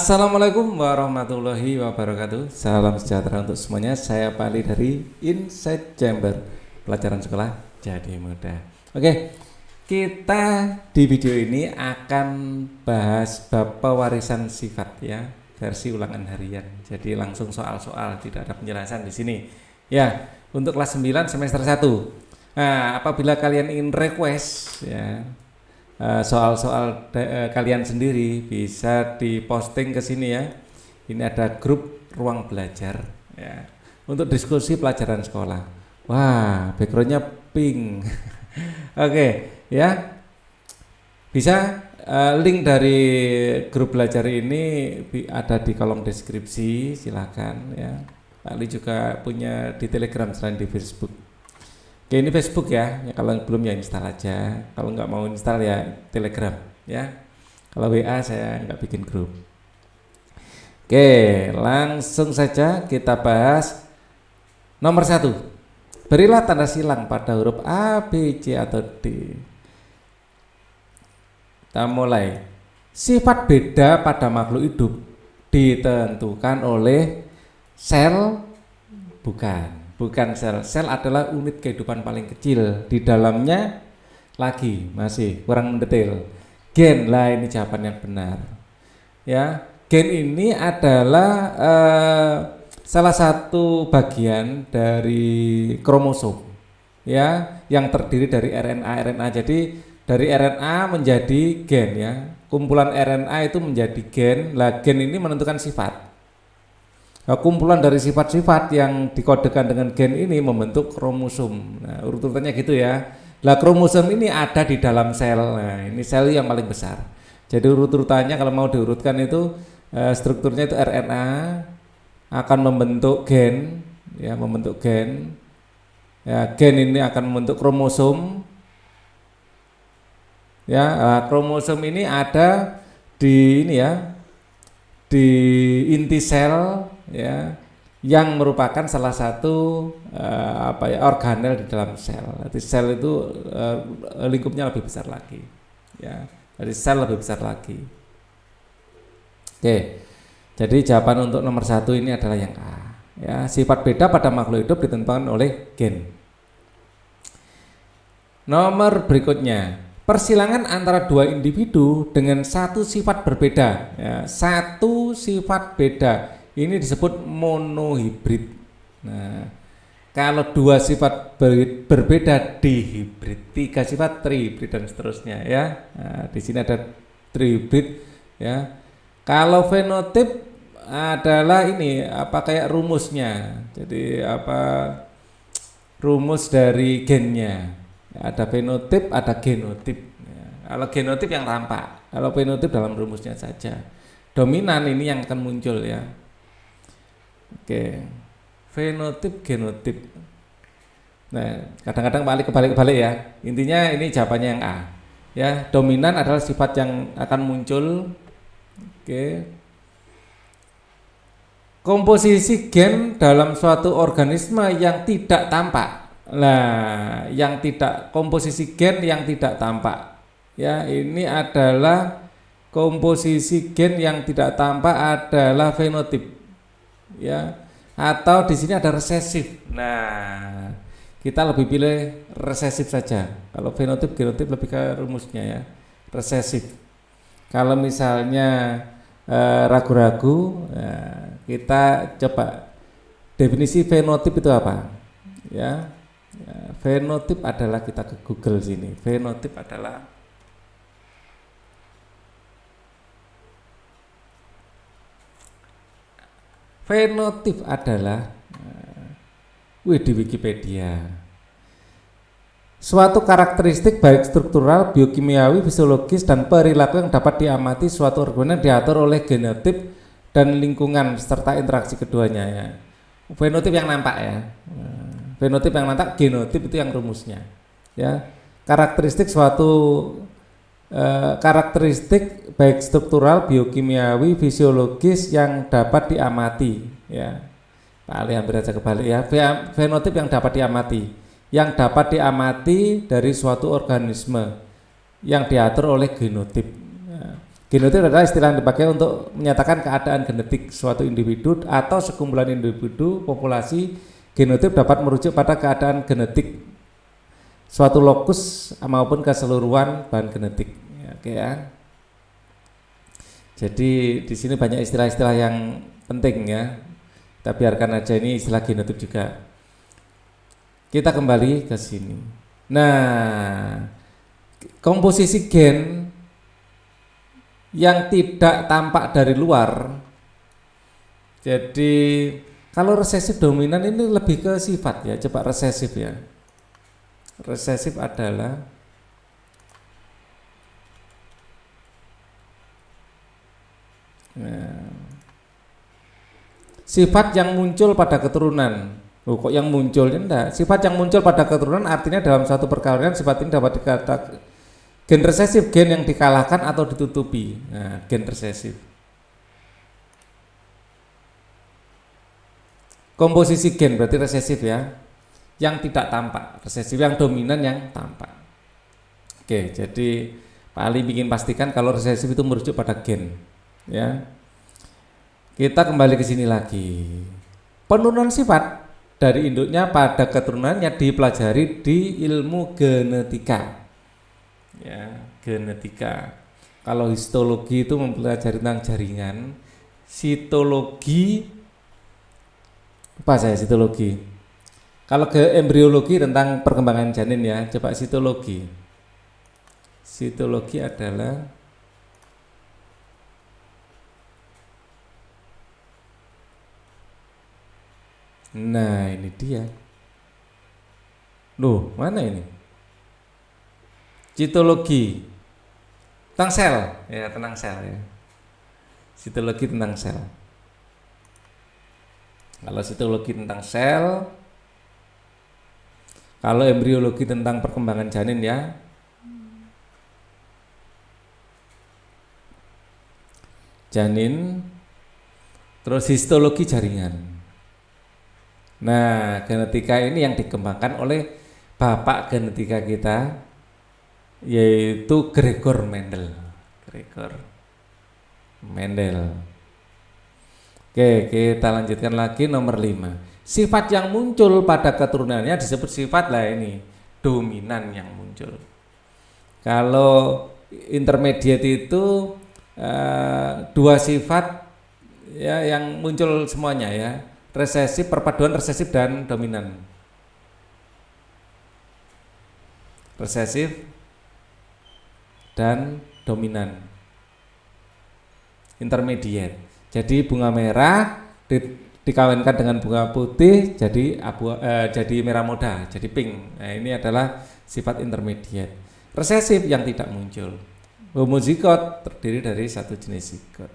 Assalamualaikum warahmatullahi wabarakatuh. Salam sejahtera untuk semuanya. Saya Pali dari Inside Chamber, pelajaran sekolah jadi mudah. Oke, kita di video ini akan bahas bab pewarisan sifat ya, versi ulangan harian. Jadi langsung soal-soal, tidak ada penjelasan di sini. Ya, untuk kelas 9 semester 1. Nah, apabila kalian ingin request ya, soal-soal kalian sendiri bisa diposting ke sini ya. Ini ada grup ruang belajar ya, untuk diskusi pelajaran sekolah. Wah, backgroundnya pink. Oke ya, bisa link dari grup belajar ini ada di kolom deskripsi, silakan ya. Ali juga punya di Telegram selain di Facebook. Oke, ini Facebook ya, kalau belum ya install aja. Kalau nggak mau install ya Telegram ya. Kalau WA saya nggak bikin grup. Oke, langsung saja kita bahas. Nomor 1, berilah tanda silang pada huruf A, B, C atau D. Kita mulai. Sifat beda pada makhluk hidup ditentukan oleh sel, bukan sel. Sel adalah unit kehidupan paling kecil. Di dalamnya lagi masih kurang mendetail. Gen, lah ini jawaban yang benar. Ya, gen ini adalah salah satu bagian dari kromosom. Ya, yang terdiri dari RNA. Jadi dari RNA menjadi gen ya. Kumpulan RNA itu menjadi gen. Lah gen ini menentukan sifat. Kumpulan dari sifat-sifat yang dikodekan dengan gen ini membentuk kromosom. Nah, urutannya gitu ya. Lah kromosom ini ada di dalam sel. Nah, ini sel yang paling besar. Jadi urutannya kalau mau diurutkan itu strukturnya itu RNA akan membentuk gen, ya membentuk gen. Ya, gen ini akan membentuk kromosom. Ya, kromosom ini ada di ini ya, di inti sel ya, yang merupakan salah satu organel di dalam sel. Jadi sel itu lingkupnya lebih besar lagi ya, dari sel lebih besar lagi. Oke, jadi jawaban untuk nomor 1 ini adalah yang A ya. Sifat beda pada makhluk hidup ditentukan oleh gen. Nomor berikutnya, persilangan antara dua individu dengan satu sifat berbeda ya, satu sifat beda ini disebut monohibrid. Nah, kalau dua sifat berbeda dihibrid, 3 sifat trihibrid dan seterusnya ya. Nah, di sini ada trihibrid ya. Kalau fenotip adalah ini kayak rumusnya. Jadi rumus dari gennya. Ada fenotip, ada genotip. Ya, kalau genotip yang tampak, kalau fenotip dalam rumusnya saja. Dominan ini yang akan muncul ya. Oke, fenotip, genotip. Nah, kadang-kadang kebalik ya. Intinya ini jawabannya yang A. Ya, dominan adalah sifat yang akan muncul. Oke. Komposisi gen dalam suatu organisme yang tidak tampak. Nah, komposisi gen yang tidak tampak. Ya, ini adalah komposisi gen yang tidak tampak adalah fenotip. Ya, atau di sini ada resesif. Nah, kita lebih pilih resesif saja. Kalau fenotip, genotip lebih ke rumusnya ya, resesif. Kalau misalnya ragu-ragu, kita coba definisi fenotip itu apa? Ya, fenotip adalah, kita ke Google sini. Fenotip adalah di Wikipedia, suatu karakteristik baik struktural, biokimiawi, fisiologis, dan perilaku yang dapat diamati suatu organisme diatur oleh genotip dan lingkungan serta interaksi keduanya ya. Fenotip yang nampak ya. Fenotip yang nampak, genotip itu yang rumusnya. Ya. Karakteristik karakteristik baik struktural, biokimiawi, fisiologis yang dapat diamati ya. Hampir aja kebalik ya. Fenotip yang dapat diamati dari suatu organisme yang diatur oleh genotip ya. Genotip adalah istilah yang dipakai untuk menyatakan keadaan genetik suatu individu atau sekumpulan individu populasi. Genotip dapat merujuk pada keadaan genetik suatu lokus maupun keseluruhan bahan genetik. Ya, oke ya. Jadi di sini banyak istilah-istilah yang penting ya. Kita biarkan aja, ini istilah genotip juga. Kita kembali ke sini. Nah, komposisi gen yang tidak tampak dari luar. Jadi kalau resesif dominan ini lebih ke sifat ya. Coba resesif ya. Resesif adalah sifat yang muncul pada keturunan. Kok yang muncul? Enggak. Sifat yang muncul pada keturunan artinya dalam suatu perkawinan sifat ini dapat dikatakan gen resesif, gen yang dikalahkan atau ditutupi. Nah, gen resesif. Komposisi gen berarti resesif ya. Yang tidak tampak, resesif. Yang dominan yang tampak. Oke, jadi Pak Ali ingin pastikan kalau resesif itu merujuk pada gen. Ya. Kita kembali ke sini lagi. Penurunan sifat dari induknya pada keturunannya dipelajari di ilmu genetika. Ya, genetika. Kalau histologi itu mempelajari tentang jaringan, sitologi apa saya sitologi? Kalau ke embriologi tentang perkembangan janin ya, coba sitologi. Sitologi adalah nah ini dia. Loh, mana ini? Citologi tentang sel, ya tentang sel ya. Sitologi tentang sel. Kalau sitologi tentang sel, kalau embriologi tentang perkembangan janin ya. Janin, terus histologi jaringan. Nah, genetika ini yang dikembangkan oleh bapak genetika kita, yaitu Gregor Mendel. Oke, kita lanjutkan lagi nomor 5. Sifat yang muncul pada keturunannya disebut sifat lah ini, dominan yang muncul. Kalau intermediate itu dua sifat ya yang muncul semuanya ya. Resesif, perpaduan resesif dan dominan. Resesif dan dominan. Intermediate. Jadi bunga merah dikawinkan dengan bunga putih jadi jadi merah muda, jadi pink. Nah, ini adalah sifat intermediate. Resesif yang tidak muncul. Homozigot terdiri dari satu jenis zigot.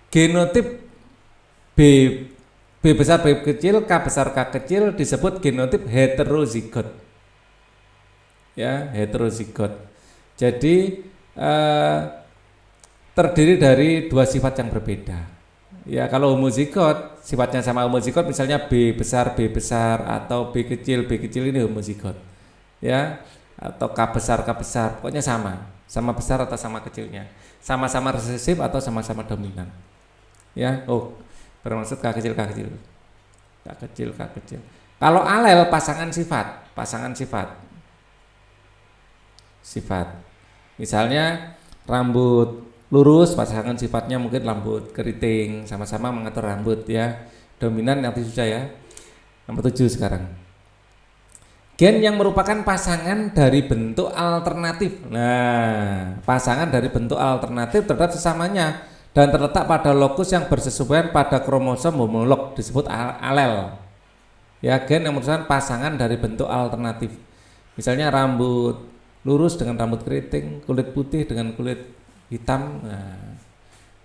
Genotip B besar B kecil, K besar K kecil disebut genotip heterozigot. Ya, heterozigot. Jadi terdiri dari dua sifat yang berbeda. Ya, kalau homozigot sifatnya sama homozigot, misalnya B besar atau B kecil ini homozigot. Ya, atau K besar, pokoknya sama besar atau sama kecilnya. Sama-sama resesif atau sama-sama dominan. Ya, bermaksud K kecil. Kalau alel pasangan sifat. Misalnya rambut lurus, pasangan sifatnya mungkin rambut keriting, sama-sama mengatur rambut ya. Dominan nanti sudah ya. Nomor 7 sekarang. Gen yang merupakan pasangan dari bentuk alternatif. Nah, pasangan dari bentuk alternatif terhadap sesamanya dan terletak pada lokus yang bersesuaian pada kromosom homolog disebut alel. Ya, gen yang merupakan pasangan dari bentuk alternatif. Misalnya rambut lurus dengan rambut keriting, kulit putih dengan kulit hitam. Nah,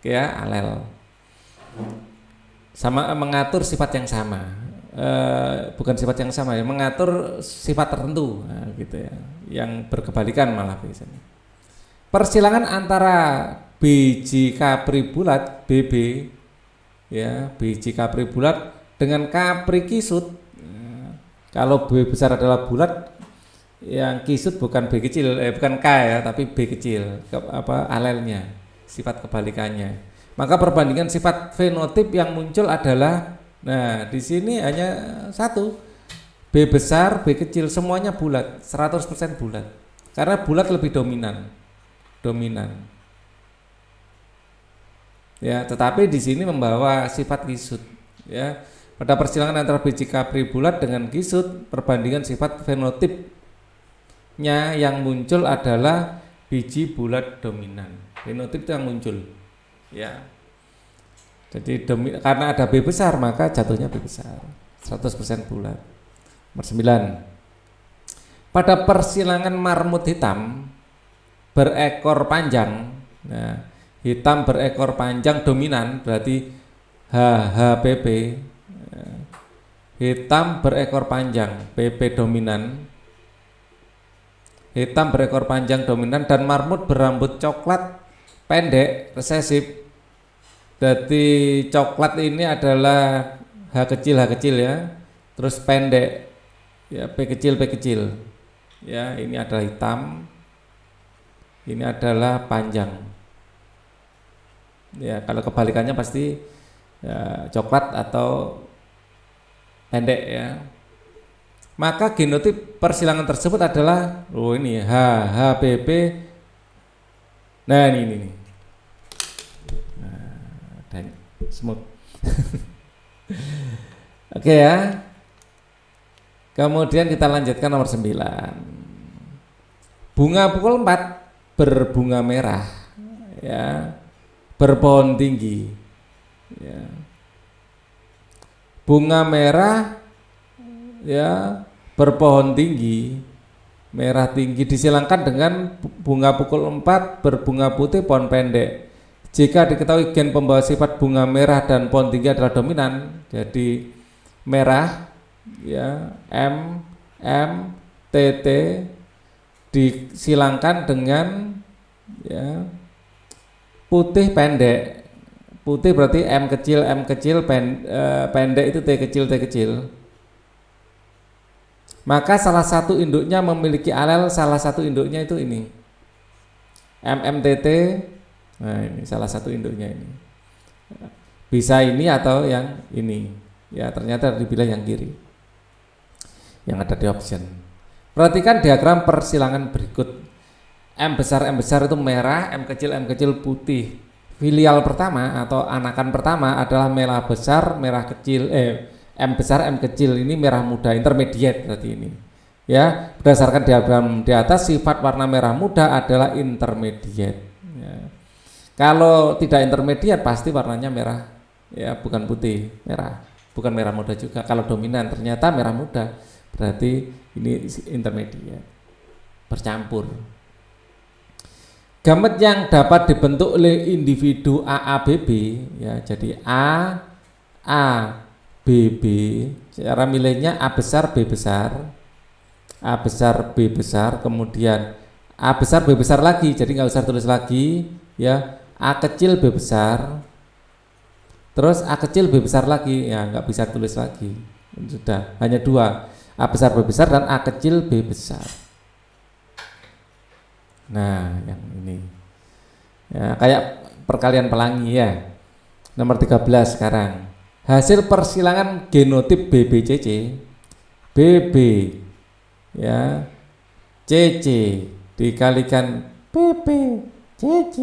ya alel. Sama mengatur sifat yang sama. Bukan sifat yang sama ya, mengatur sifat tertentu. Nah, gitu ya. Yang berkebalikan malah biasanya. Persilangan antara biji kapri bulat BB ya, biji kapri bulat dengan kapri kisut. Kalau B besar adalah bulat, yang kisut bukan B kecil, bukan K ya, tapi B kecil, alelnya, sifat kebalikannya. Maka perbandingan sifat fenotip yang muncul adalah, nah di sini hanya satu, B besar, B kecil, semuanya bulat, 100% bulat. Karena bulat lebih dominan. Ya, tetapi di sini membawa sifat kisut. Ya, pada persilangan antara biji kapri bulat dengan kisut, perbandingan sifat fenotipnya yang muncul adalah biji bulat dominan. Fenotip itu yang muncul. Ya. Jadi karena ada B besar maka jatuhnya B besar. 100% bulat. Nomor 9. Pada persilangan marmut hitam berekor panjang. Nah, hitam berekor panjang dominan berarti HHPP. Hitam berekor panjang, PP dominan. Hitam berekor panjang dominan dan marmut berambut coklat pendek resesif. Jadi coklat ini adalah H kecil ya. Terus pendek ya, P kecil. Ya, ini adalah hitam. Ini adalah panjang. Ya, kalau kebalikannya pasti ya, coklat atau pendek ya. Maka genotip persilangan tersebut adalah ini HHPP. Nah, ini. Nah, dan smooth. Oke ya. Kemudian kita lanjutkan nomor 9. Bunga pukul 4 berbunga merah ya, berpohon tinggi ya. Bunga merah ya, berpohon tinggi, merah tinggi disilangkan dengan bunga pukul 4 berbunga putih pohon pendek. Jika diketahui gen pembawa sifat bunga merah dan pohon tinggi adalah dominan, jadi merah ya, MTT disilangkan dengan ya, putih pendek. Putih berarti M kecil, pendek itu T kecil. Maka salah satu induknya memiliki alel, salah satu induknya itu ini MMTT. Nah, ini salah satu induknya ini. Bisa ini atau yang ini. Ya, ternyata dibilang yang kiri. Yang ada di option. Perhatikan diagram persilangan berikut. M besar itu merah, M kecil putih. Filial pertama atau anakan pertama adalah merah besar, merah kecil, M besar, M kecil ini merah muda, intermediate berarti ini. Ya, berdasarkan diagram di atas sifat warna merah muda adalah intermediate. Ya. Kalau tidak intermediate pasti warnanya merah, ya bukan putih, merah, bukan merah muda juga. Kalau dominan ternyata merah muda, berarti ini intermediate, bercampur. Gamet yang dapat dibentuk oleh individu AABB ya, jadi AABB, cara milihnya A besar B besar, A besar B besar, kemudian A besar B besar lagi, jadi nggak usah tulis lagi ya, A kecil B besar, terus A kecil B besar lagi, ya nggak bisa tulis lagi, sudah hanya dua, A besar B besar dan A kecil B besar. Nah, yang ini ya, kayak perkalian pelangi ya. Nomor 13 sekarang. Hasil persilangan genotip BBCC, BB ya, CC dikalikan BBCC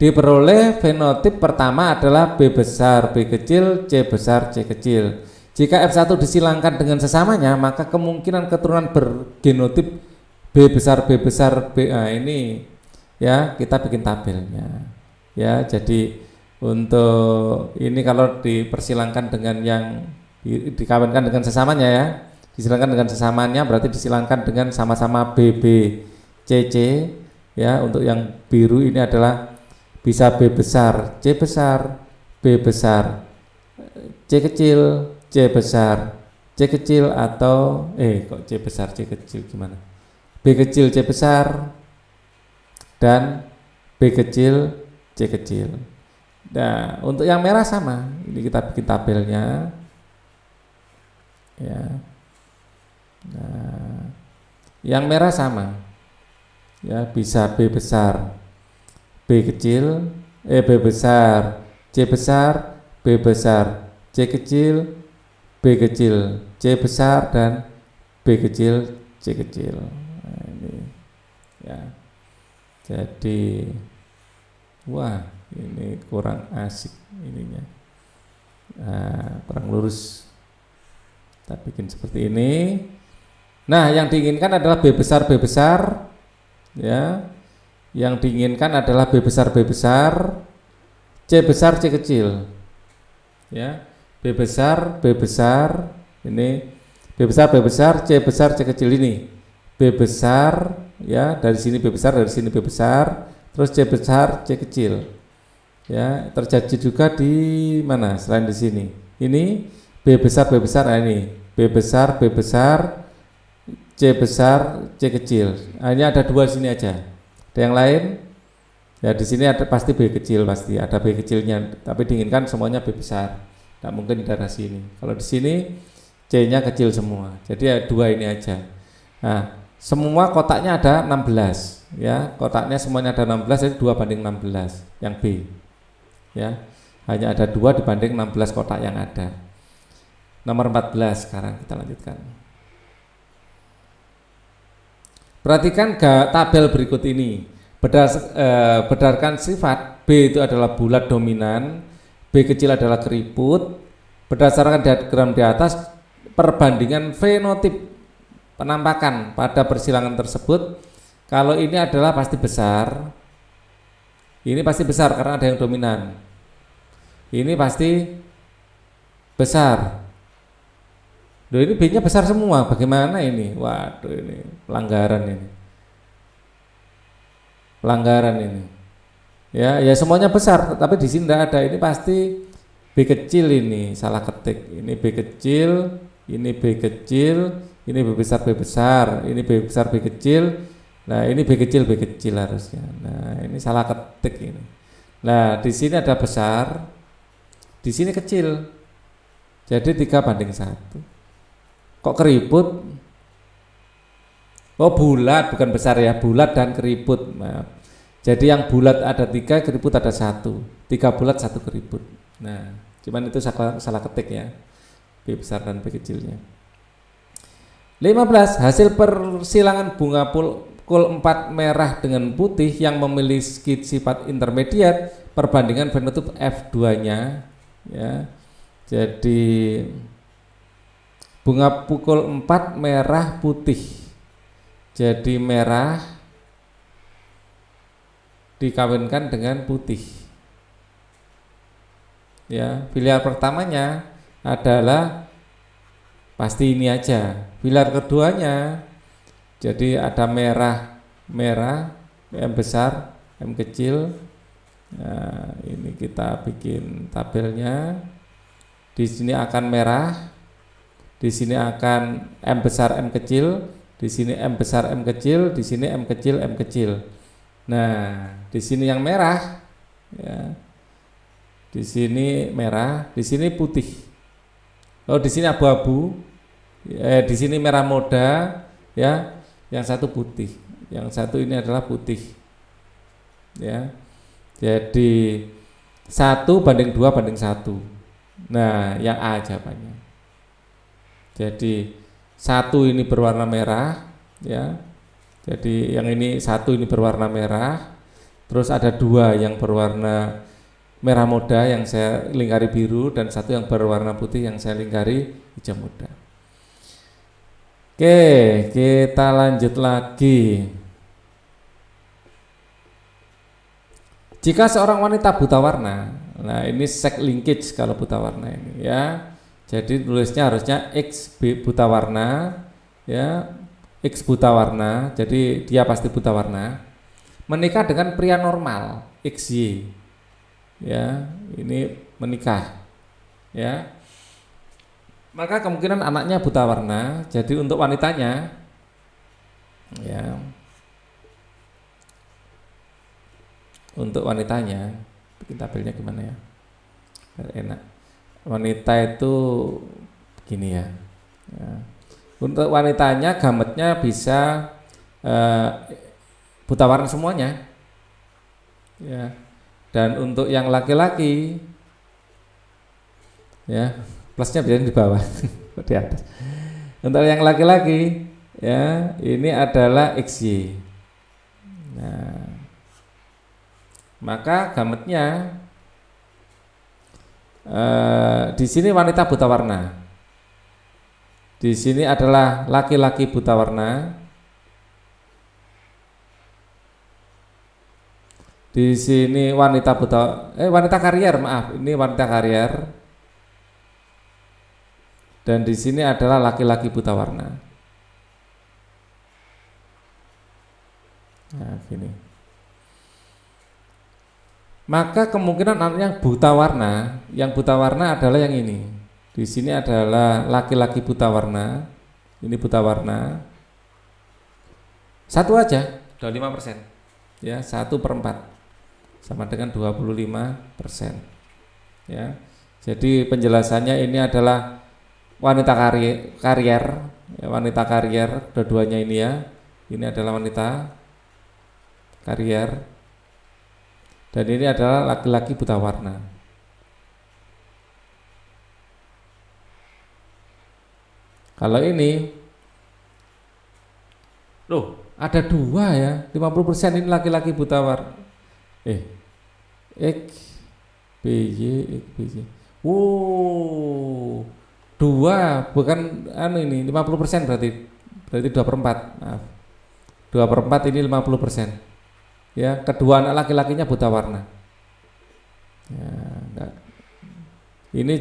diperoleh fenotip pertama adalah B besar B kecil, C besar C kecil. Jika F1 disilangkan dengan sesamanya, maka kemungkinan keturunan bergenotip B besar B, nah ini ya kita bikin tabelnya ya. Jadi untuk ini kalau dipersilangkan dengan yang dikawinkan dengan sesamanya ya, disilangkan dengan sesamanya berarti disilangkan dengan sama-sama BB CC ya. Untuk yang biru ini adalah bisa B besar C besar, B besar C kecil, C besar C kecil, atau kok C besar C kecil gimana, B kecil C besar dan B kecil C kecil. Nah, untuk yang merah sama. Ini kita bikin tabelnya. Ya. Nah, Yang merah sama, ya bisa B besar, B kecil, B besar, C besar, B besar, C kecil, B kecil, C besar, dan B kecil, C kecil. Nah, ini ya. Jadi wah, ini kurang asik ininya. Nah, kurang lurus. Kita bikin seperti ini. Nah, yang diinginkan adalah B besar, ya. Yang diinginkan adalah B besar, C besar, C kecil, ya. B besar, ini B besar, C besar, C kecil ini. B besar, ya, dari sini B besar, dari sini B besar, terus C besar, C kecil. Ya, terjadi juga di mana? Selain di sini. Ini B besar, nah ini B besar, C besar, C kecil. Nah, ini ada dua di sini aja. Ada yang lain? Ya di sini ada pasti B kecil, pasti ada B kecilnya. Tapi diinginkan semuanya B besar. Tidak mungkin di daerah sini. Kalau di sini C-nya kecil semua. Jadi ya dua ini aja. Nah, semua kotaknya ada 16. Ya, kotaknya semuanya ada 16, jadi 2 banding 16 yang B. Ya, hanya ada 2 dibanding 16 kotak yang ada. Nomor 14 sekarang kita lanjutkan. Perhatikan tabel berikut ini. Berdasarkan sifat, B itu adalah bulat dominan, B kecil adalah keriput. Berdasarkan diagram di atas, perbandingan fenotip penampakan pada persilangan tersebut, kalau ini adalah pasti besar, ini pasti besar karena ada yang dominan. Ini pasti besar. Loh, ini B-nya besar semua, bagaimana ini? Waduh, ini pelanggaran ini. Pelanggaran ini. Ya semuanya besar, tapi di sini tidak ada. Ini pasti B kecil ini, salah ketik. Ini B kecil, ini B kecil, ini B besar, ini B besar, B kecil. Nah, ini B kecil harusnya. Nah, ini salah ketik ini. Nah, di sini ada besar, di sini kecil. Jadi 3 banding 1. Kok keriput? Oh, bulat, bukan besar ya, bulat dan keriput. Maaf. Jadi yang bulat ada 3, keriput ada 1. 3 bulat, 1 keriput. Nah, cuman itu salah ketik ya. B besar dan B kecilnya. 15. Hasil persilangan bunga pukul 4 merah dengan putih yang memiliki sifat intermediat, perbandingan fenotip F2-nya ya. Jadi bunga pukul 4 merah putih. Jadi merah dikawinkan dengan putih. Ya, pilihan pertamanya adalah pasti ini aja. Pilihan keduanya jadi ada merah, M besar, M kecil. Nah, ini kita bikin tabelnya. Di sini akan merah, di sini akan M besar, M kecil, di sini M besar, M kecil, di sini M kecil, M kecil. Nah, di sini yang merah, ya, di sini merah, di sini putih. Oh, di sini abu-abu, di sini merah muda, ya, yang satu putih, yang satu ini adalah putih, ya. Jadi 1 banding 2 banding 1. Nah, yang A jawabannya. Jadi 1 ini berwarna merah, ya. Jadi yang ini 1 ini berwarna merah, terus ada 2 yang berwarna merah muda yang saya lingkari biru, dan 1 yang berwarna putih yang saya lingkari hijau muda. Oke, kita lanjut lagi. Jika seorang wanita buta warna, nah ini sek linkage kalau buta warna ini ya. Jadi tulisnya harusnya X buta warna, ya. X buta warna, jadi dia pasti buta warna. Menikah dengan pria normal, XY. Ya, ini menikah. Ya. Maka kemungkinan anaknya buta warna. Jadi untuk wanitanya, ya. Untuk wanitanya, bikin tabelnya gimana ya? Biar enak. Wanita itu gini ya. Ya. Untuk wanitanya gametnya bisa buta warna semuanya, ya. Dan untuk yang laki-laki, ya plusnya biasanya di bawah, di atas. Untuk yang laki-laki, ya ini adalah XY. Nah, maka gametnya di sini wanita buta warna. Di sini adalah laki-laki buta warna. Di sini wanita karier, maaf, ini wanita karier. Dan di sini adalah laki-laki buta warna. Nah, gini. Maka kemungkinan anaknya yang buta warna adalah yang ini. Di sini adalah laki-laki buta warna. Ini buta warna. Satu aja, 25%. Ya, 1/4 sama dengan 25%. Ya. Jadi penjelasannya ini adalah wanita karier, ya, wanita karier dua-duanya ini ya. Ini adalah wanita karier dan ini adalah laki-laki buta warna. Kalau ini loh, ada dua ya, 50% ini laki-laki buta warna. X BY. Dua, bukan ini 50% berarti 2/4. Maaf. 2/4 ini 50%. Ya, kedua anak laki-lakinya buta warna. Ya, enggak. Ini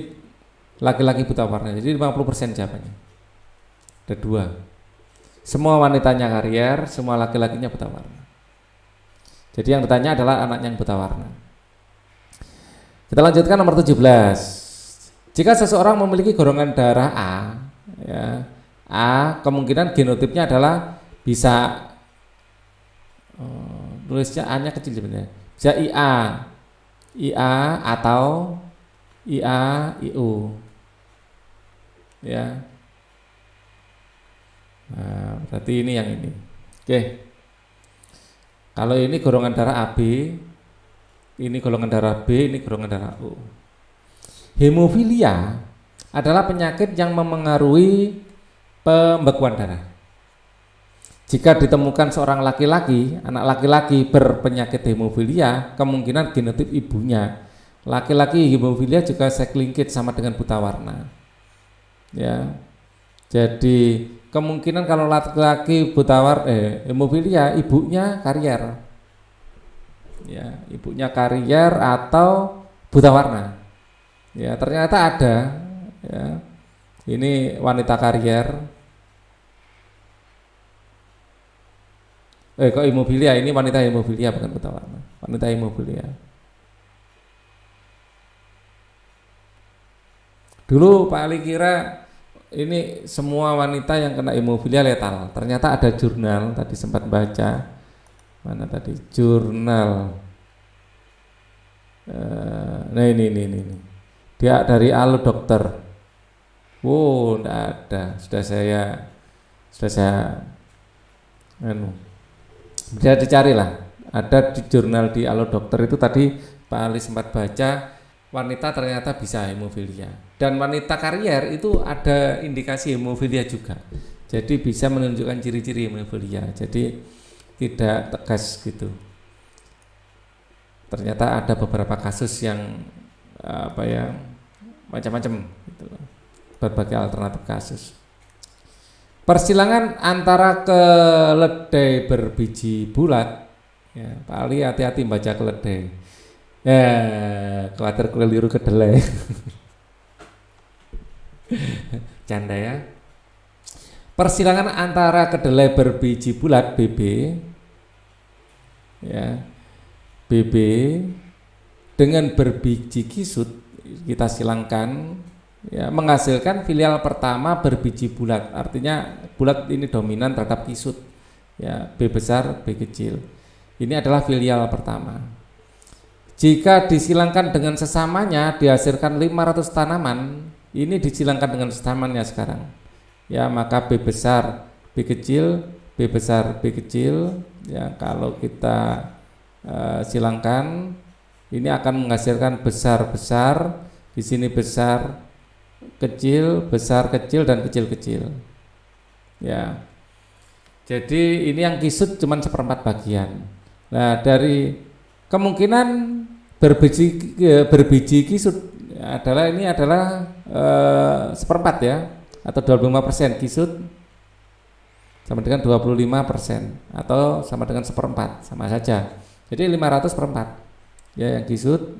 laki-laki buta warna. Jadi 50% jawabannya. Ada dua. Semua wanitanya karier, semua laki-lakinya buta warna. Jadi yang ditanya adalah anaknya yang buta warna. Kita lanjutkan nomor 17. Jika seseorang memiliki golongan darah A, ya, A kemungkinan genotipnya adalah bisa tulisnya A-nya kecil sebenarnya. Bisa IA atau IU. Ya. Nah, berarti ini yang ini. Oke. Kalau ini golongan darah AB, ini golongan darah B, ini golongan darah O. Hemofilia adalah penyakit yang memengaruhi pembekuan darah. Jika ditemukan seorang laki-laki, anak laki-laki berpenyakit hemofilia, kemungkinan genotip ibunya laki-laki hemofilia juga sekelingkit sama dengan buta warna. Ya. Jadi kemungkinan kalau laki-laki buta warna hemofilia, ibunya karier. Ya, ibunya karier atau buta warna. Ya, ternyata ada. Ya. Ini wanita karier. Kok hemofilia? Ini wanita hemofilia bukan buta warna. Wanita hemofilia. Dulu Pak Ali kira ini semua wanita yang kena hemofilia letal. Ternyata ada jurnal, tadi sempat baca. Mana tadi? Jurnal. Nah ini. Dia dari Allo Dokter. Enggak ada. Sudah saya bisa dicari lah. Ada di jurnal di Allo Dokter itu tadi Pak Ali sempat baca. Wanita ternyata bisa hemofilia dan wanita karier itu ada indikasi hemofilia juga, jadi bisa menunjukkan ciri-ciri hemofilia, jadi tidak tegas gitu. Ternyata ada beberapa kasus yang macam-macam gitu, berbagai alternatif kasus. Persilangan antara keledai berbiji bulat, ya, Pak Ali hati-hati baca keledai. Khawatir keliru kedelai. Canda ya. Persilangan antara kedelai berbiji bulat BB, ya, BB dengan berbiji kisut kita silangkan, ya, menghasilkan filial pertama berbiji bulat. Artinya bulat ini dominan terhadap kisut, ya, B besar B kecil. Ini adalah filial pertama. Jika disilangkan dengan sesamanya dihasilkan 500 tanaman, ini disilangkan dengan sesamanya sekarang. ya, maka B besar B kecil, B besar B kecil, ya, kalau kita silangkan ini akan menghasilkan besar besar, di sini besar kecil dan kecil kecil, ya. Jadi ini yang kisut cuma seperempat bagian. Nah, dari kemungkinan berbiji kisut adalah ini adalah seperempat, ya, atau 25% kisut sama dengan 25% atau sama dengan seperempat, sama saja. Jadi 500 per 4, ya, yang kisut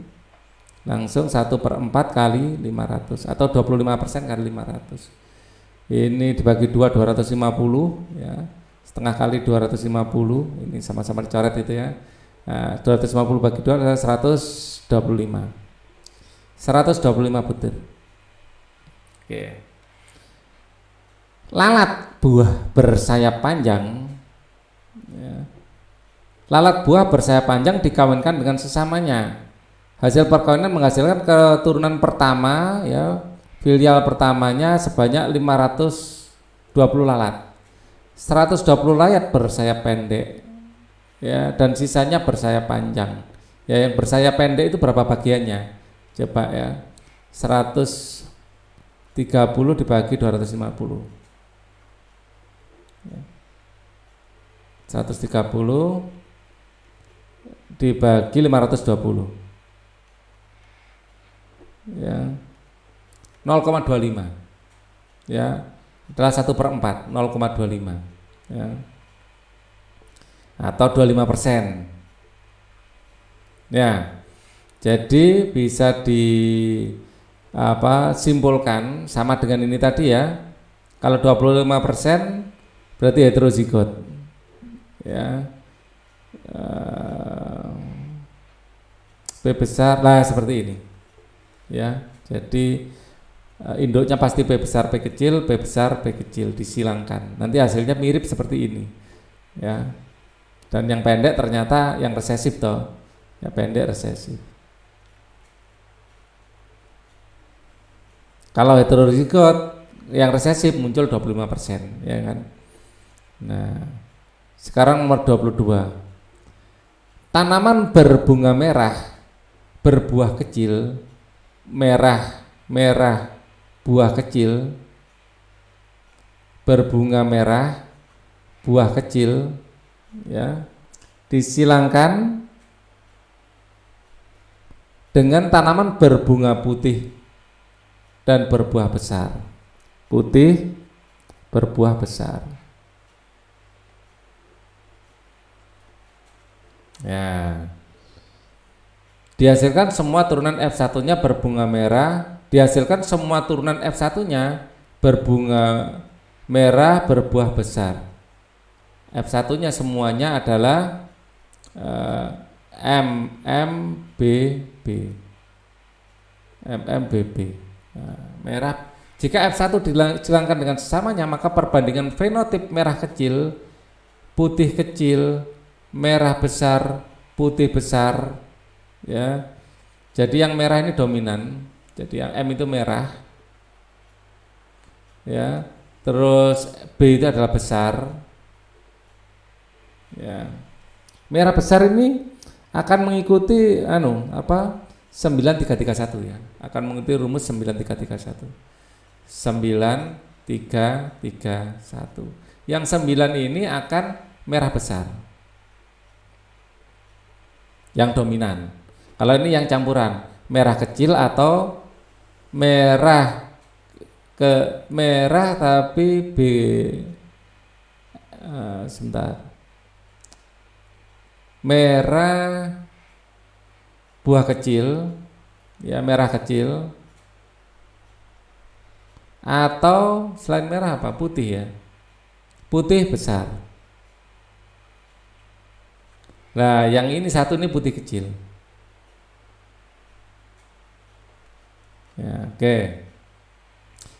langsung 1/4 kali 500 atau 25% kali 500. Ini dibagi 2 250, ya, setengah kali 250, ini sama-sama dicoret itu, ya. Nah, 250 bagi 2 adalah 125 butir. Oke. Lalat buah bersayap panjang, ya. Lalat buah bersayap panjang dikawinkan dengan sesamanya. Hasil perkawinan menghasilkan keturunan pertama, ya, filial pertamanya sebanyak 520 lalat. 120 lalat bersayap pendek, ya, dan sisanya bersayap panjang. Ya, yang bersayap pendek itu berapa bagiannya? Coba, ya. 130 dibagi 250. 130 dibagi 520, ya, 0,25, ya, adalah 1/4, 0,25, ya, atau 25%, ya. Jadi bisa simpulkan sama dengan ini tadi, ya. Kalau 25% berarti heterozigot, ya. B besar lah seperti ini, ya. Jadi induknya pasti B besar B kecil, B besar B kecil, disilangkan. Nanti hasilnya mirip seperti ini, ya. Dan yang pendek ternyata yang resesif toh, ya, pendek resesif. Kalau heterozigot yang resesif muncul 25%, ya kan. Nah, sekarang nomor 22. Tanaman berbunga merah, berbuah kecil, merah buah kecil, berbunga merah, buah kecil, ya, disilangkan dengan tanaman berbunga putih dan berbuah besar. Putih berbuah besar, ya. Dihasilkan semua turunan F1-nya berbunga merah, dihasilkan semua turunan F1-nya berbunga merah berbuah besar. F1-nya semuanya adalah MMBB. Nah, merah. Jika F1 dihilangkan dengan sesamanya, maka perbandingan fenotip merah kecil, putih kecil, merah besar, putih besar, ya. Jadi yang merah ini dominan. Jadi yang M itu merah, ya. Terus B itu adalah besar, ya. Merah besar ini akan mengikuti 9331, ya. Akan mengikuti rumus 9331. 9331. Yang 9 ini akan merah besar, yang dominan. Kalau ini yang campuran, merah kecil atau merah tapi merah buah kecil, ya, merah kecil, atau selain merah apa? Putih, ya. Putih besar. Nah, yang ini satu ini putih kecil. Ya, oke.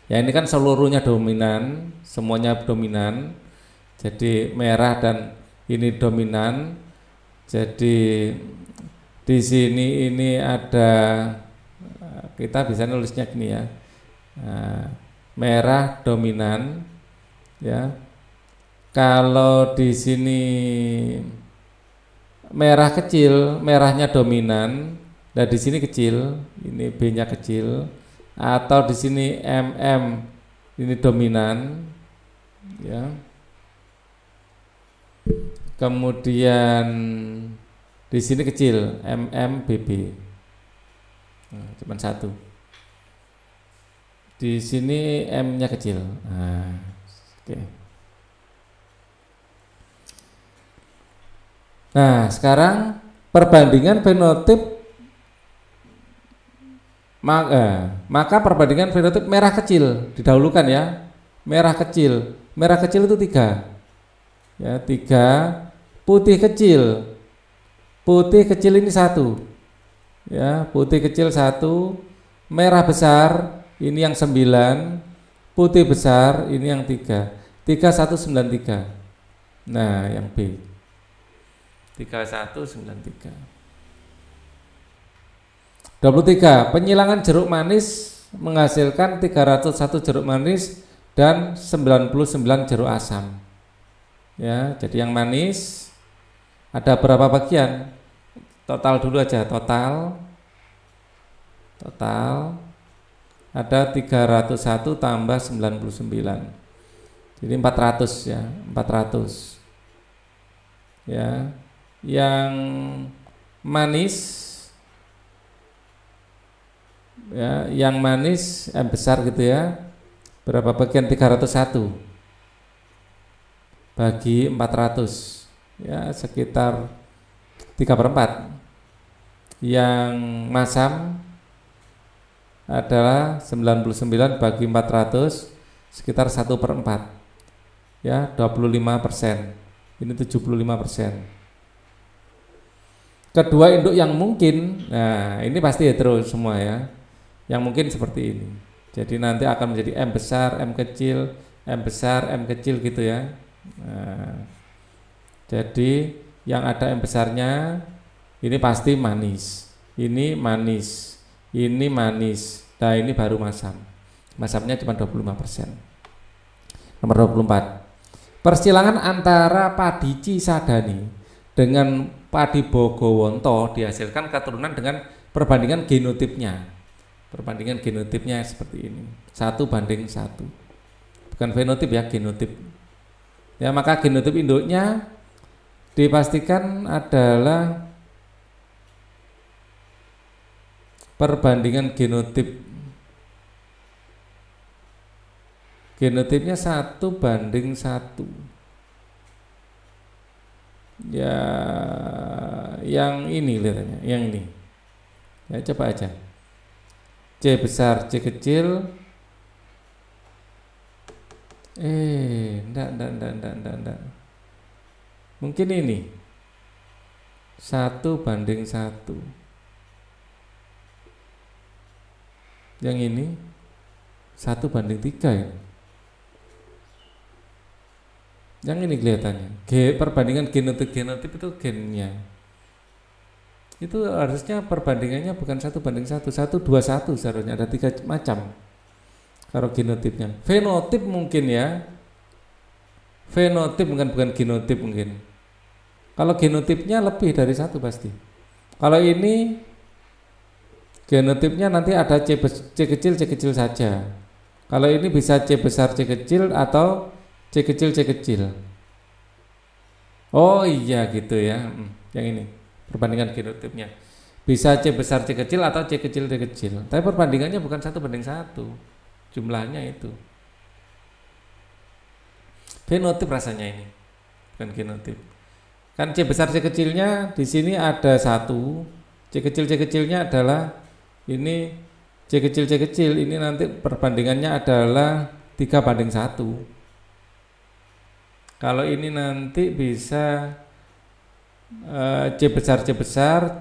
Ya, ini kan seluruhnya dominan, semuanya dominan. Jadi merah dan ini dominan. Jadi di sini ini ada, kita bisa nulisnya gini, ya. Nah, merah dominan, ya. Kalau di sini merah kecil, merahnya dominan, dan di sini kecil, ini B-nya kecil, atau di sini MM ini dominan, ya. Kemudian di sini kecil, MMBB, nah, cuma satu. Di sini M-nya kecil. Nah, oke. Nah, sekarang perbandingan fenotip, maka perbandingan fenotip merah kecil didahulukan ya. Merah kecil itu 3, ya 3. Putih kecil ini 1, ya putih kecil 1. Merah besar ini yang 9, putih besar ini yang 3. 3193. Nah, yang B 3193. 23. Penyilangan jeruk manis menghasilkan 301 jeruk manis dan 99 jeruk asam. Ya, jadi yang manis ada berapa bagian? Total dulu aja, total ada 301 tambah 99. Jadi 400 ya, 400. Ya. Yang manis, ya, yang manis M besar gitu ya. Berapa bagian? 301 bagi 400, ya sekitar 3/4. Yang masam adalah 99 bagi 400, sekitar 1/4, ya 25%. Ini 75%. Kedua induk yang mungkin, nah ini pasti hetero semua ya. Yang mungkin seperti ini. Jadi nanti akan menjadi M besar, M kecil, M besar, M kecil gitu ya. Nah, jadi yang ada M besarnya ini pasti manis. Ini manis. Ini manis. Nah, ini baru masam. Masamnya cuma 25%. Nomor 24. Persilangan antara padi Cisadane dengan padi Bogowonto dihasilkan keturunan dengan perbandingan genotipnya. Perbandingan genotipnya seperti ini. 1:1. Bukan fenotip ya, genotip. Ya, maka genotip induknya dipastikan adalah perbandingan genotip. Genotipnya 1:1. Ya, yang ini lihatnya, yang ini. Ya, coba aja. C besar, C kecil. Enggak. Mungkin ini 1:1. Yang ini 1:3 ya. Yang ini kelihatannya perbandingan genotip itu gennya. Itu harusnya perbandingannya bukan 1:1, 1:1 seharusnya, ada 3 macam. Kalau genotipnya, fenotip mungkin ya. Fenotip bukan genotip mungkin. Kalau genotipnya lebih dari 1 pasti. Kalau ini genotipnya nanti ada C kecil saja. Kalau ini bisa C besar C kecil atau C kecil. Oh iya gitu ya. Yang ini perbandingan genotipnya. Bisa C besar C kecil atau C kecil. Tapi perbandingannya bukan 1:1. Jumlahnya itu. Fenotip rasanya ini. Bukan genotip. Kan C besar C kecilnya di sini ada 1. C kecilnya adalah ini C kecil. Ini nanti perbandingannya adalah 3:1. Kalau ini nanti bisa C besar,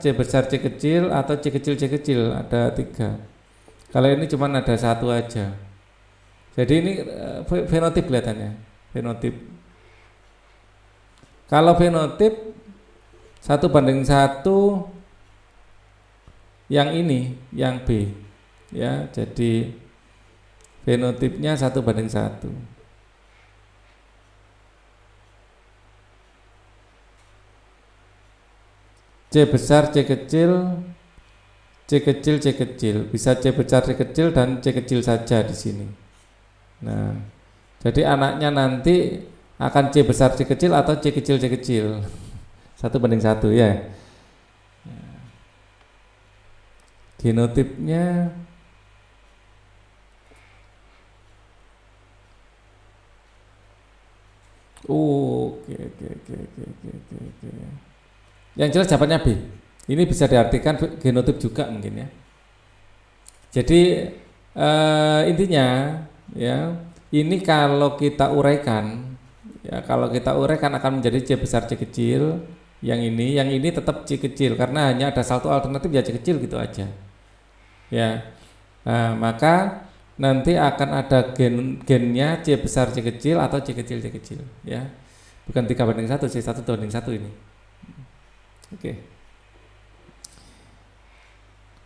C kecil atau C kecil, ada 3. Kalau ini cuma ada 1 aja. Jadi ini fenotip kelihatannya, fenotip. Kalau fenotip 1:1 yang ini, yang B, ya. Jadi fenotipnya 1:1. C besar, C kecil, C kecil, C kecil. Bisa C besar, C kecil dan C kecil saja di sini. Nah, jadi anaknya nanti akan C besar, C kecil atau C kecil, C kecil. 1:1 ya. Genotipnya oke. Yang jelas jawabannya B. Ini bisa diartikan genotip juga mungkin ya. Jadi intinya ya, ini kalau kita uraikan akan menjadi C besar, C kecil. Yang ini tetap C kecil karena hanya ada satu alternatif ya C kecil gitu aja. Ya. Nah, maka nanti akan ada gennya C besar, C kecil atau C kecil, C kecil ya. Bukan 3:1, C 1:1 ini. Oke.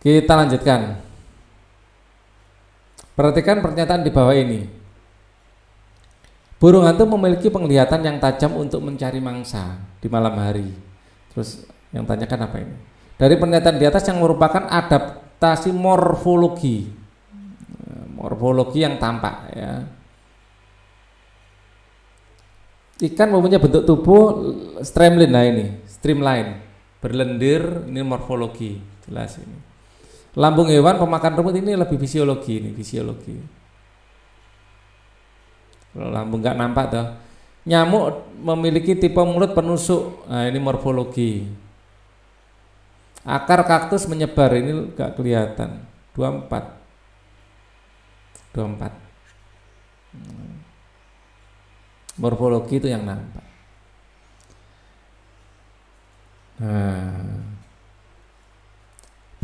Kita lanjutkan. Perhatikan pernyataan di bawah ini. Burung hantu memiliki penglihatan yang tajam untuk mencari mangsa di malam hari. Terus yang tanyakan apa ini? Dari pernyataan di atas yang merupakan adaptasi morfologi yang tampak ya. Ikan mempunyai bentuk tubuh streamline, berlendir, ini morfologi, jelas ini. Lambung hewan pemakan rumput ini lebih fisiologi. Kalau lambung nggak nampak toh. Nyamuk memiliki tipe mulut penusuk, nah ini morfologi. Akar kaktus menyebar, ini nggak kelihatan. 24. Morfologi itu yang nampak. Nah,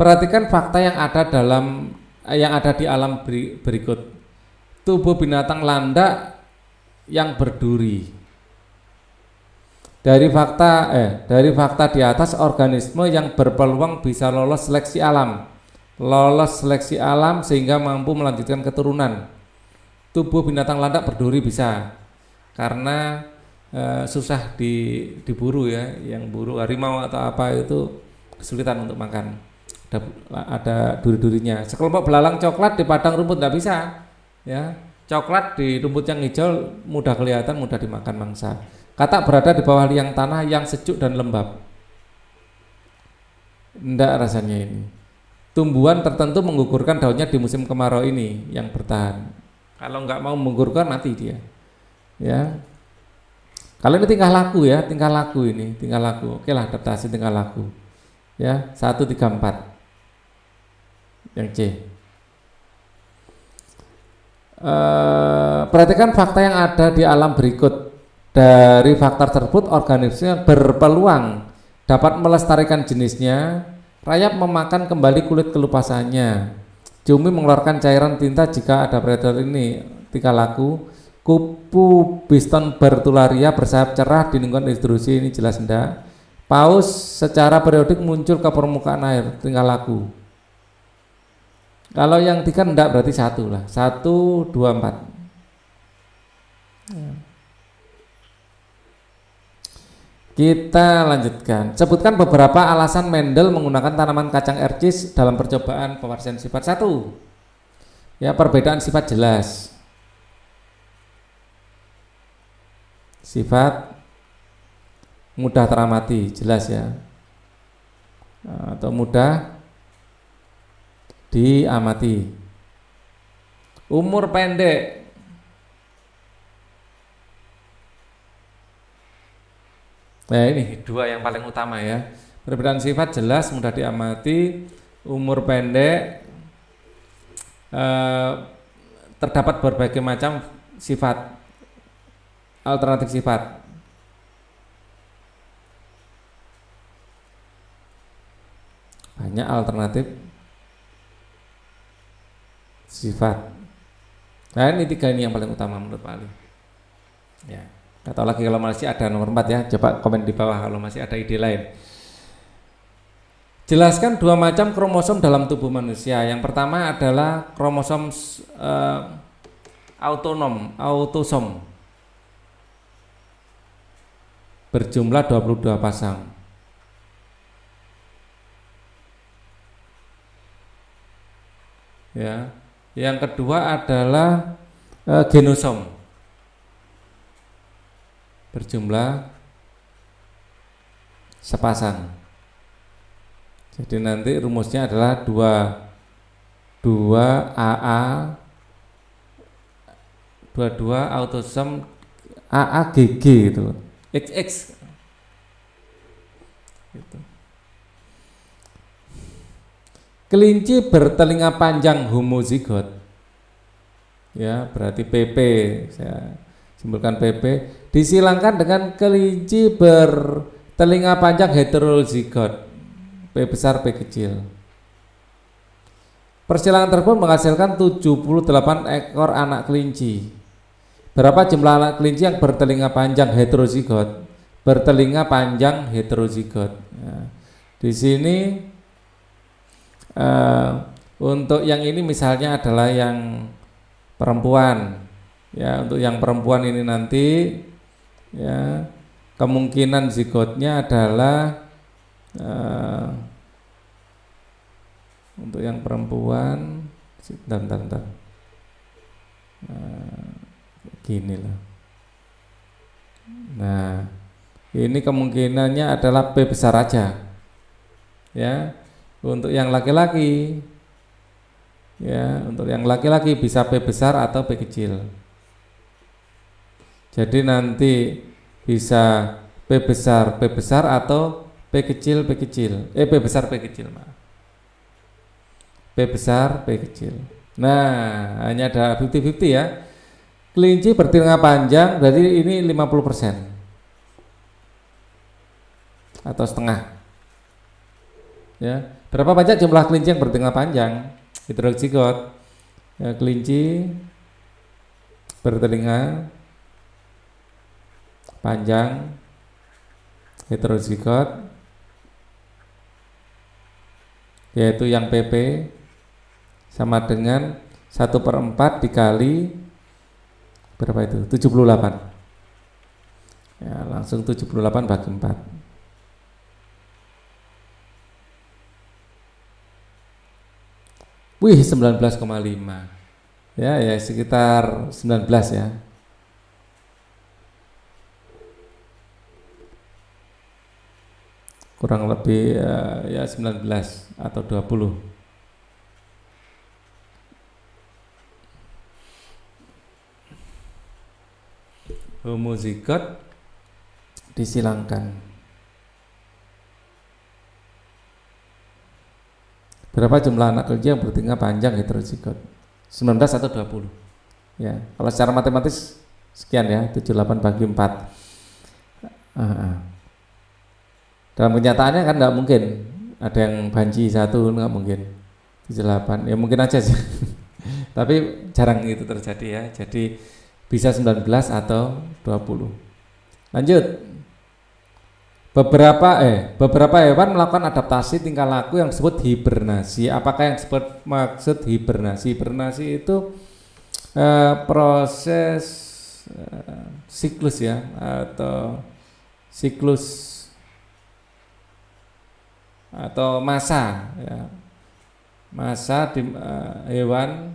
perhatikan fakta yang ada di alam berikut. Tubuh binatang landak yang berduri. Dari fakta di atas, organisme yang berpeluang bisa lolos seleksi alam sehingga mampu melanjutkan keturunan. Tubuh binatang landak berduri bisa karena susah diburu ya, yang buru harimau atau apa itu kesulitan untuk makan. Ada duri-durinya. Sekelompok belalang coklat di padang rumput tidak bisa ya. Coklat di rumput yang hijau mudah kelihatan, mudah dimakan mangsa. Katak berada di bawah liang tanah yang sejuk dan lembab. Tidak rasanya ini. Tumbuhan tertentu menggugurkan daunnya di musim kemarau ini yang bertahan. Kalau nggak mau menggugurkan mati dia. Ya. Kalau ini tingkah laku ini. Oke lah, adaptasi tingkah laku. Ya, 1, 3, 4. Yang C. Perhatikan fakta yang ada di alam berikut. Dari fakta tersebut, organisme berpeluang dapat melestarikan jenisnya. Rayap memakan kembali kulit kelupasannya. Cumi mengeluarkan cairan tinta jika ada predator, ini tingkah laku. Kupu biston bertularia bersayap cerah di lingkungan intrusi, ini jelas enggak. Paus secara periodik muncul ke permukaan air, tingkah laku. Kalau yang 3 enggak, berarti 1 lah. 1, 2, 4. Kita lanjutkan. Sebutkan beberapa alasan Mendel menggunakan tanaman kacang ercis dalam percobaan pewarisian sifat. 1. Ya, perbedaan sifat jelas. Sifat mudah teramati, jelas ya. Atau mudah diamati. Umur pendek. Nah, ini 2 yang paling utama ya. Perbedaan sifat jelas, mudah diamati, umur pendek, terdapat berbagai macam sifat, alternatif sifat. Banyak alternatif sifat. Nah, ini 3 ini yang paling utama menurut Pak Ali. Ya. Gak tahu lagi kalau masih ada nomor 4 ya. Coba komen di bawah kalau masih ada ide lain. Jelaskan 2 macam kromosom dalam tubuh manusia. Yang pertama adalah kromosom autosom. Berjumlah 22 pasang. Ya. Yang kedua adalah genosom berjumlah sepasang. Jadi nanti rumusnya adalah 2 AA 22 autosom AAGG gitu. XX gitu. Kelinci bertelinga panjang homozigot. Ya, berarti PP, saya simpulkan PP, disilangkan dengan kelinci bertelinga panjang heterozigot. P besar P kecil. Persilangan tersebut menghasilkan 78 ekor anak kelinci. Berapa jumlah anak kelinci yang bertelinga panjang heterozigot? Bertelinga panjang heterozigot. Ya. Di sini untuk yang ini misalnya adalah yang perempuan. Ya, untuk yang perempuan ini nanti ya kemungkinan zigotnya adalah untuk yang perempuan bentar. Gini lah. Nah, ini kemungkinannya adalah P besar aja. Ya. Untuk yang laki-laki ya, untuk yang laki-laki bisa P besar atau P kecil. Jadi nanti bisa P besar atau P kecil P besar P kecil. P besar P kecil. Nah, hanya ada 50-50 ya. Kelinci bertelinga panjang berarti ini 50% atau setengah. Ya, berapa banyak jumlah kelinci yang bertelinga panjang? Heterozigot. Ya, kelinci bertelinga panjang heterozigot, yaitu yang PP sama dengan 1/4 dikali berapa itu? 78. Ya, langsung 78 bagi 4. Wih, 19,5. Ya, sekitar 19 ya. Kurang lebih ya 19 atau 20. Homozigot disilangkan. Berapa jumlah anak kelinci yang bertelinga panjang heterozigot? 19 atau 20? Ya, kalau secara matematis sekian ya, 78 bagi 4. Dalam kenyataannya kan nggak mungkin ada yang banci 1, nggak mungkin 78, ya mungkin aja sih. Tapi jarang itu terjadi ya. Jadi bisa 19 atau 20. Lanjut. Beberapa hewan melakukan adaptasi tingkah laku yang disebut hibernasi. Apakah yang disebut maksud hibernasi? Hibernasi itu proses siklus ya, atau siklus atau masa ya. Masa di hewan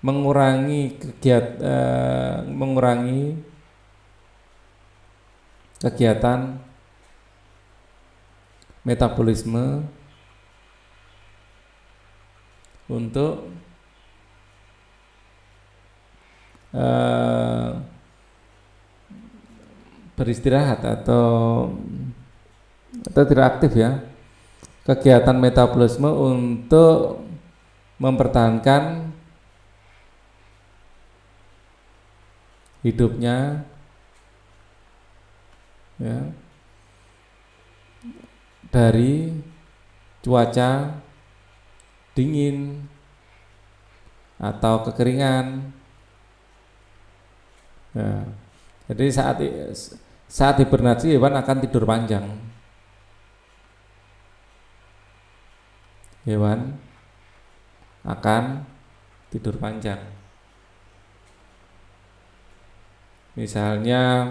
mengurangi kegiatan metabolisme untuk beristirahat atau tidak aktif ya, kegiatan metabolisme untuk mempertahankan hidupnya ya, dari cuaca dingin atau kekeringan. Nah, jadi saat hibernasi hewan akan tidur panjang. Hewan akan tidur panjang. Misalnya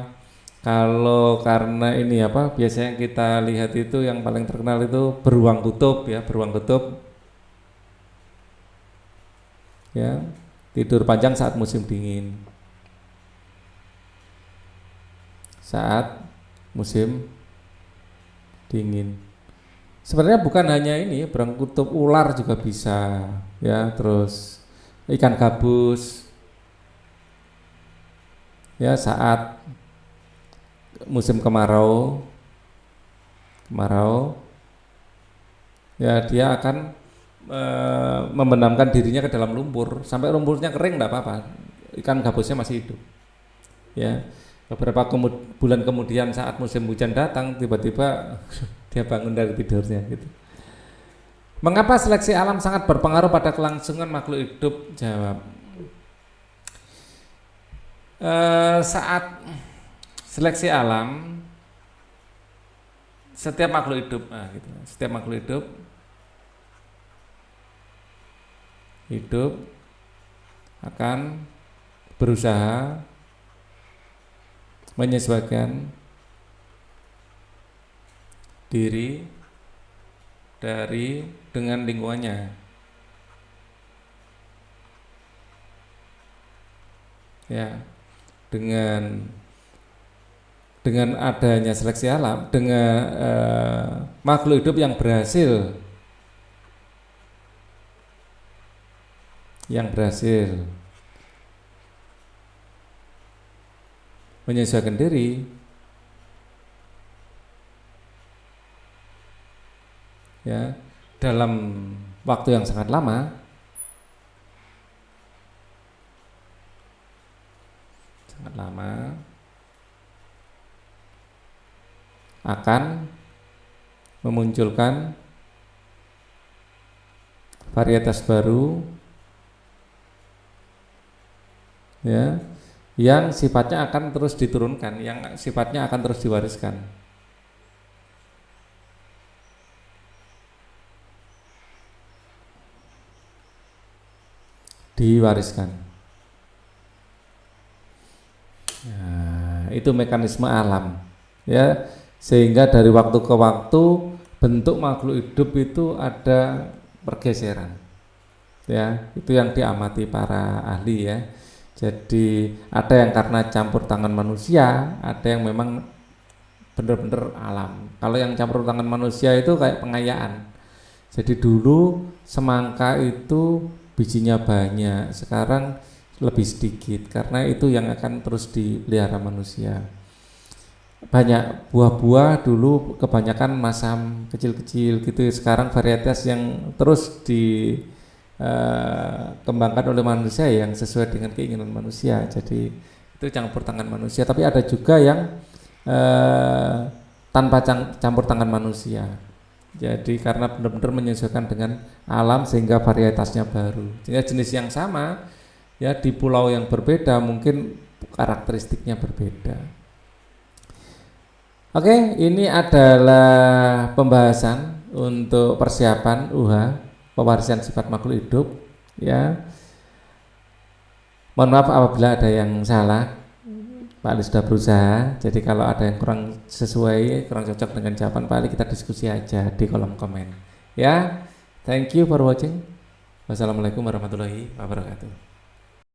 Kalau karena ini apa, biasanya kita lihat itu yang paling terkenal itu beruang kutub ya, beruang kutub ya, tidur panjang saat musim dingin. Saat musim dingin. Sebenarnya bukan hanya ini, beruang kutub, ular juga bisa ya, terus ikan gabus ya saat musim kemarau, kemarau ya dia akan membenamkan dirinya ke dalam lumpur sampai lumpurnya kering, enggak apa-apa, ikan gabusnya masih hidup ya. Beberapa bulan kemudian saat musim hujan datang, tiba-tiba dia bangun dari tidurnya gitu. Mengapa seleksi alam sangat berpengaruh pada kelangsungan makhluk hidup? Jawab, saat seleksi alam, setiap makhluk hidup, gitu, setiap makhluk hidup akan berusaha menyesuaikan diri dengan lingkungannya ya. Dengan adanya seleksi alam, dengan makhluk hidup yang berhasil menyesuaikan diri ya dalam waktu yang sangat lama, akan memunculkan varietas baru ya, yang sifatnya akan terus diturunkan, yang sifatnya akan terus diwariskan. Nah, itu mekanisme alam ya, sehingga dari waktu ke waktu bentuk makhluk hidup itu ada pergeseran ya, itu yang diamati para ahli ya. Jadi ada yang karena campur tangan manusia, ada yang memang benar-benar alam. Kalau yang campur tangan manusia itu kayak pengayaan. Jadi dulu semangka itu bijinya banyak, sekarang lebih sedikit karena itu yang akan terus dipelihara manusia. Banyak buah-buah dulu kebanyakan masam kecil-kecil gitu, sekarang varietas yang terus dikembangkan oleh manusia yang sesuai dengan keinginan manusia. Jadi itu campur tangan manusia, tapi ada juga yang tanpa campur tangan manusia. Jadi karena benar-benar menyesuaikan dengan alam sehingga varietasnya baru. Jadi jenis yang sama ya di pulau yang berbeda mungkin karakteristiknya berbeda. Oke, ini adalah pembahasan untuk persiapan UHA, pewarisan sifat makhluk hidup ya. Mohon maaf apabila ada yang salah. Pak Ali sudah berusaha, jadi kalau ada yang kurang sesuai, kurang cocok dengan jawaban Pak Ali, kita diskusi aja di kolom komen ya. Thank you for watching. Wassalamualaikum warahmatullahi wabarakatuh.